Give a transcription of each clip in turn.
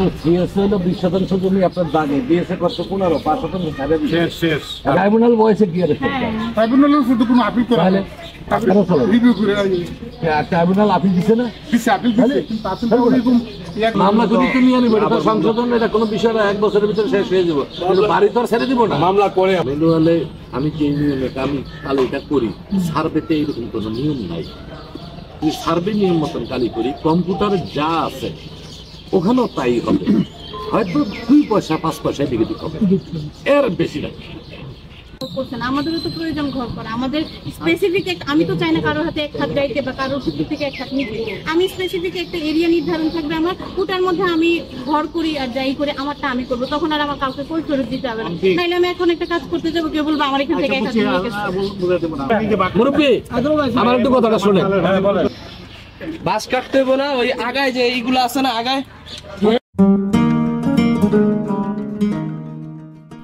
কিন্তু সিএস হলো 20% জমি আপনার দাগে দিয়েছে কত 15 5% ছাড়ে শেষ ট্রাইব্যুনাল বয়সে কি রেখে ট্রাইব্যুনালের শুধু কোনো আপিল করা তাহলে রিভিউ করে ট্রাইব্যুনাল আপিল দিছে না দিছে আপিল দিছে কিন্তু আপিল এরকম মামলা যদি তুমি আনিবে এটা সংশোধন এটা কোনো বিষয় না 1 বছরের ভিতরে শেষ হয়ে যাবে কিন্তু বাড়ি তো আর ছেড়ে দিব না মামলা করে ম্যানুয়ালে আমি যে নিয়মে আমি কাল এটা করি সার্ভেতে এরকম কোনো নিয়ম নাই তুমি সার্ভে নিয়ম মতন কালি করি কম্পিউটারে যা আছে ওখানেও তাই হবে হয়তো 2 পয়সা 5 পয়সা দিকে দিতে হবে এর বেশি না আমাদেরও তো প্রয়োজন ঘর করা আমাদের স্পেসিফিক একটা আমি তো চাই না কারোর হাতে এক হাত গাইতে বা কারোর থেকে এক হাত নিতে আমি স্পেসিফিক একটা এরিয়া নির্ধারণ থাকবে আমার ওটার মধ্যে আমি ঘর করি আর যাই করে আমারটা আমি করবো তখন আর আমার কাউকে কই ফেরত দিতে হবে না তাইলে আমি এখন একটা কাজ করতে যাবো কেউ বলবো আমার এখান থেকে এক হাত নিয়ে গেছে মুরব্বি আমার একটু কথাটা শুনেন বাস কাটতে হবে না ওই আগায় যে এইগুলো আছে না আগায়।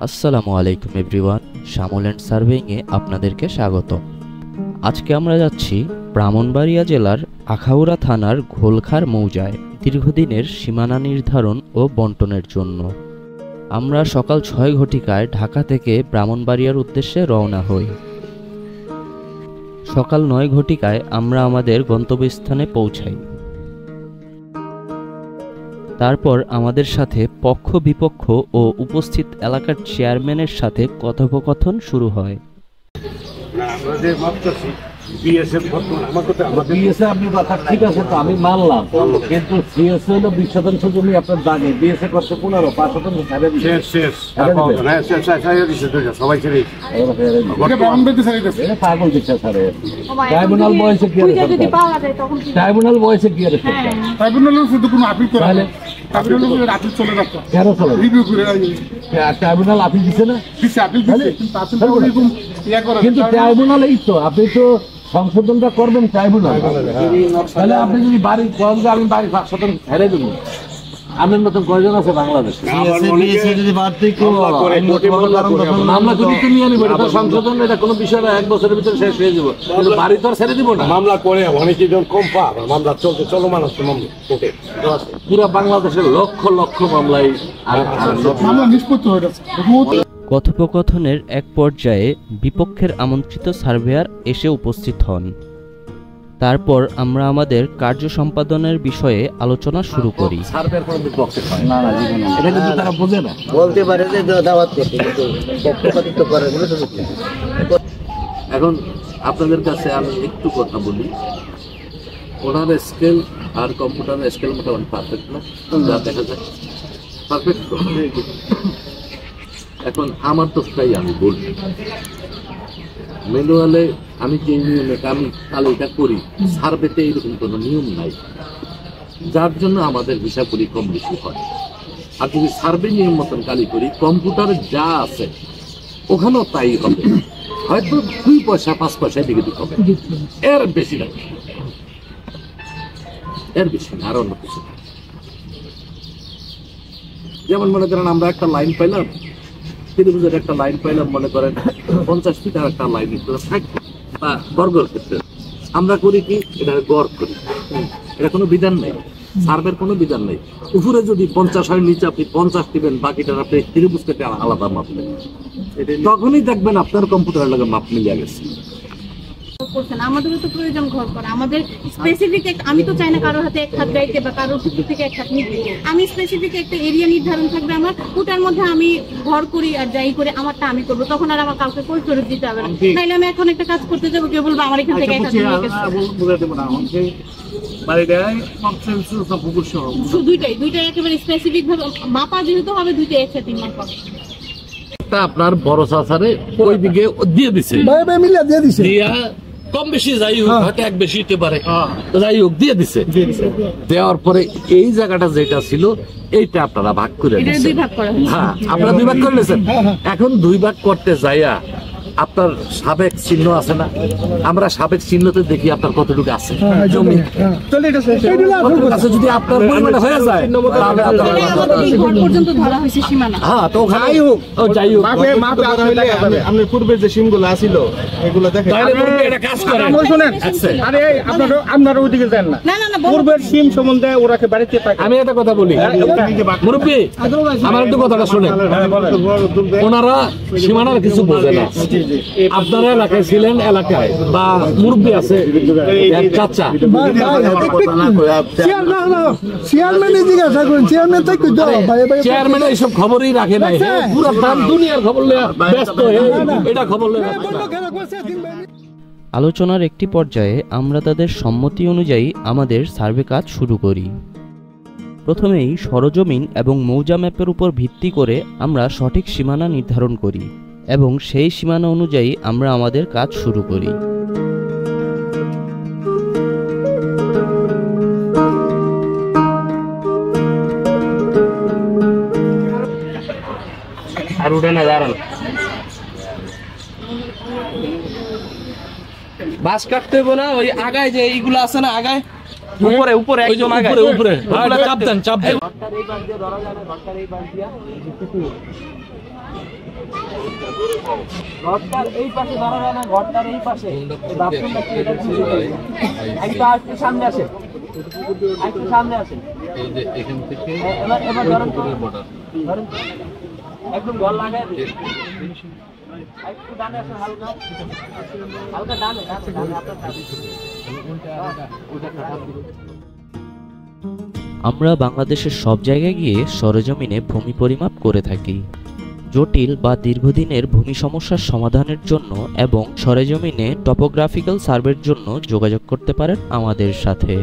আসসালামু আলাইকুম এভরিওয়ান, শ্যামল অ্যান্ড সার্ভেইংয়ে আপনাদেরকে স্বাগত। আজকে আমরা যাচ্ছি ব্রাহ্মণবাড়িয়া জেলার আখাউড়া থানার ঘোলখার মৌজায় দীর্ঘদিনের সীমানা নির্ধারণ ও বন্টনের জন্য। আমরা সকাল 6 ঘটিকায় ঢাকা থেকে ব্রাহ্মণবাড়িয়ার উদ্দেশ্যে রওনা হই। সকাল 9 ঘটিকায় আমরা আমাদের গন্তব্যস্থানে পৌঁছাই। তারপর আমাদের সাথে পক্ষ বিপক্ষ ও উপস্থিত এলাকার চেয়ারম্যানের সাথে কথোপকথন শুরু হয়। ঠিক আছে তো আমি মানলাম কিন্তু সিএস হলো 20% জমি আপনার দাগে দিয়েছে কত 15 5% ছাড়ে শেষ সবাই ছেড়ে পাগল দিচ্ছে ছাড়ে ট্রাইব্যুনাল বয়সে কি ট্রাইব্যুনাল বয়সে কি ট্রাইব্যুনালের শুধু কোনো আপিল করা তাহলে ট্রাইব্যুনালের আপিল চলে যাচ্ছে কেন চলে রিভিউ করে ট্রাইব্যুনাল আপিল দিছে না দিছে আপিল দিছে কিন্তু আপিল এরকম ইয়া করে কিন্তু ট্রাইব্যুনাল এই তো আপনি তো সংশোধনটা করবেন ট্রাইব্যুনাল তাহলে আপনি যদি বাড়ি করেন যে আমি বাড়ি 5% ছেড়ে দেবো আমার মতন কয়জন আছে বাংলাদেশে মামলা যদি তুমি আনিবে এটা সংশোধন এটা কোনো বিষয় না 1 বছরের ভিতরে শেষ হয়ে যাবে কিন্তু বাড়ি তো আর ছেড়ে দিব না মামলা করে অনেকে যখন কম পাবে মামলা চলতে চলমান আছে মামলা কোর্টে পুরো বাংলাদেশের লক্ষ লক্ষ মামলায় মামলা নিষ্পত্তি হয়ে গেছে। কথোপকথনের এক পর্যায়ে বিপক্ষের আমন্ত্রিত সার্ভেয়ার এসে উপস্থিত হন। তারপর আমরা আমাদের কার্য সম্পাদনের বিষয়ে আলোচনা শুরু করি। সার্ভেয়ার কোনো বিপক্ষে হয় না না জীবনে এটা কিন্তু তারা বোঝে না বলতে পারে যে দাওয়াত করতে কিন্তু পক্ষপাতিত্ব করে বলে তো এখন আপনাদের কাছে আমি একটু কথা বলি ওনার স্কেল আর কম্পিউটারের স্কেল মোটামুটি পারফেক্ট না যা দেখা যায় পারফেক্ট। এখন আমার দোষটাই আমি বলি ম্যানুয়ালে আমি যে নিয়মে আমি কাল এটা করি সার্ভেতে এরকম কোনো নিয়ম নাই যার জন্য আমাদের হিসাবগুলি কম বেশি হয়। আর যদি সার্ভে নিয়ম মতন কালি করি কম্পিউটারে যা আছে ওখানেও তাই হবে হয়তো 2 পয়সা 5 পয়সা দিকে দিতে হবে এর বেশি না এর বেশি না আর অন্য কিছু। যেমন মনে করেন আমরা একটা লাইন পাইলাম ত্রিভুজের একটা লাইন পাইলাম মনে করেন 50 ফিট আর একটা লাইন বা বর্গের ক্ষেত্রে আমরা করি কি এটা গড় করি এটা কোনো বিধান নেই সার্ভের কোনো বিধান নেই। উপরে যদি 50 হয় নিচে আপনি 50 দিবেন বাকিটা আপনি ত্রিভুজ কেটে আলাদা মাপবেন তখনই দেখবেন আপনার কম্পিউটারের লাগে মাপ মিলে গেছে। আমাদেরও তো প্রয়োজন ঘর করা আমাদের স্পেসিফিক আমি তো চাই না কারোর হাতে এক হাত গাইতে বা কারোর থেকে এক হাত নিতে আমি স্পেসিফিক একটা এরিয়া নির্ধারণ থাকবে আমার ওটার মধ্যে আমি ঘর করি আর যাই করে আমারটা আমি করবো তখন আর আমার কাউকে কই ফেরত দিতে হবে না তাইলে আমি এখন একটা কাজ করতে যাবো কেউ বলবো আমার এখান থেকে এক হাত নিয়ে গেছে দুইটাই একেবারে স্পেসিফিক ভাবে মাপা যেহেতু হবে দুইটাই একসাথে মাপা আপনার বড় চাচারে ওই দিকে দিয়ে দিছে দিয়া কম বেশি যাই হোক হয়তো এক বেশি হতে পারে যাই হোক দিয়ে দিছে দেওয়ার পরে এই জায়গাটা যেটা ছিল এইটা আপনারা ভাগ করে নিয়েছেন। হ্যাঁ আপনারা 2 ভাগ করে নিয়েছেন। এখন 2 ভাগ করতে যাইয়া আপনার সাবেক চিহ্ন আছে না, আমরা সাবেক চিহ্নতে দেখি আপনার কতটুকু আছে জমি। আচ্ছা, যদি আপনার পরিমাণে হয়ে যায় তাহলে তাহলে আমাদের এই ঘর পর্যন্ত ধরা হয়েছে সীমানা। হ্যাঁ, তো ওখানে যাই হোক আপনার পূর্বে যে সিমগুলো আছিল এগুলো দেখেন এটা কাজ করে। শোনেন, আরে আপনারা ওইদিকে যান না। না না না, বলো। পূর্বের সিম সম্বন্ধে ওরাকে বাড়িতে পায়। আমি একটা কথা বলি মুরব্বী, আমার একটু কথাটা শুনেন। ওনারা সীমানার কিছু বোঝে না। আপনারা এলাকায় ছিলেন, এলাকায় বা মুরব্বী আছে এক চাচা, চেয়ারম্যান এইসব খবরই রাখে নাই। পুরো দুনিয়ার খবর লইয়া ব্যস্ত, এটা খবর লইয়া আলোচনার একটি পর্যায়ে আমরা তাদের সম্মতি অনুযায়ী আমাদের সার্ভে কাজ শুরু করি। প্রথমেই সরজমিন এবং মৌজা ম্যাপের উপর ভিত্তি করে আমরা সঠিক সীমানা নির্ধারণ করি এবং সেই সীমানা অনুযায়ী আমরা আমাদের কাজ শুরু করি। আর উঠে না দাঁড়ান, বাস কাটতে হবে না। ওই আগায় যে এইগুলো আছে না, আগায় উপরে উপরে একদম আগায় উপরে চাপ দেন, চাপ দেন। ঘরটার এই পাশে ধরা যায় না, ঘরটার এই পাশে বাথরুমটা কি এটা একটু সামনে আসে, একটু সামনে আসে। এই যে এখান থেকে এবার ধরেন তো, ধরেন একদম ঘর লাগায় দিন। একটু ডানে আসেন, হালকা হালকা ডানে ডানে ডানে আপনার আমরা বাংলাদেশের সব জায়গায় গিয়ে সরেজমিনে ভূমি পরিমাপ করে থাকি। জটিল বা দীর্ঘদিনের ভূমি সমস্যার সমাধানের জন্য এবং সরেজমিনে টপোগ্রাফিক্যাল সার্ভের জন্য যোগাযোগ করতে পারেন আমাদের সাথে।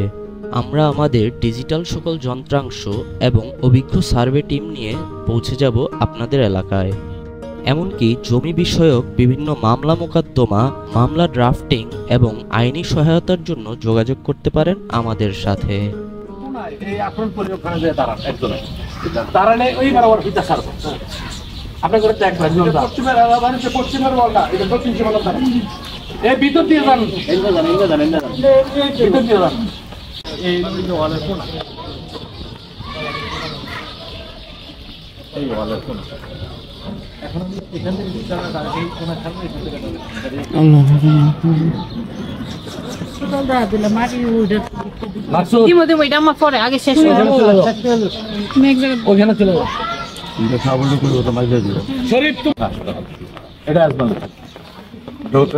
আমরা আমাদের ডিজিটাল সকল যন্ত্রাংশ এবং অভিজ্ঞ সার্ভে টিম নিয়ে পৌঁছে যাব আপনাদের এলাকায়। এমনকি জমি বিষয়ক বিভিন্ন মামলা মোকদ্দমা, মামলা ড্রাফটিং এবং আইনি সহায়তার জন্য যোগাযোগ করতে পারেন আমাদের সাথে। এই আপনার পরিকল্পনা যে দাঁড়ান একজনে দাঁড়ালে ওই বরাবর ফিতা সারবো। আপনি করে দেখবেন পশ্চিমের বাড়িতে পশ্চিমের বলটা এটা দক্ষিণ সীমানা দাঁড়ান, এই ভিতর দিয়ে যান, ভিতর দিয়ে যান। এই ওয়ালের কোনা, এই ওয়ালের কোনা। এখন আমি এখান থেকে এই কোনা ছাড়বো, এখান থেকে আমার পরে আগে শেষ হয়ে যাবে। তুমি এক জায়গায় ওখানে চলে যাও। শরীফ তো এটা আসবে না,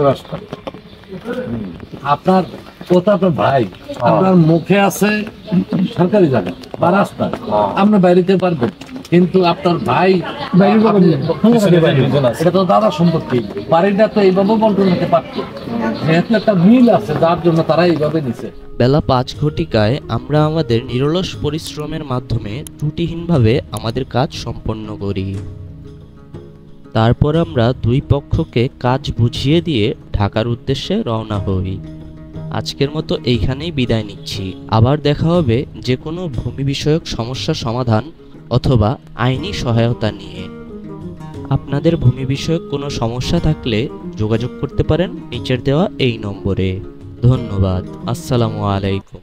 রাস্তা আপনার কথা। আপনার ভাই আপনার মুখে আছে সরকারি জায়গা বা রাস্তা, আপনি বাইরেতে পারবেন, কিন্তু আপনার ভাই এটা তো দাদা সম্পত্তি, বাড়িটা তো এইভাবে বন্টন হতে পারতো। যেহেতু একটা মিল আছে যার জন্য তারা এইভাবে নিছে। বেলা 5 ঘটিকায় আমরা আমাদের নিরলস পরিশ্রমের মাধ্যমে ত্রুটিহীনভাবে আমাদের কাজ সম্পন্ন করি। তারপর আমরা দুই পক্ষকে কাজ বুঝিয়ে দিয়ে ঢাকার উদ্দেশ্যে রওনা হই। আজকের মতো এইখানেই বিদায় নিচ্ছি। আবার দেখা হবে যে কোনো ভূমি বিষয়ক সমস্যা সমাধান অথবা আইনি সহায়তা নিয়ে। আপনাদের ভূমি বিষয়ক কোনো সমস্যা থাকলে যোগাযোগ করতে পারেন নিচের দেওয়া এই নম্বরে। ধন্যবাদ। আসসালামু আলাইকুম।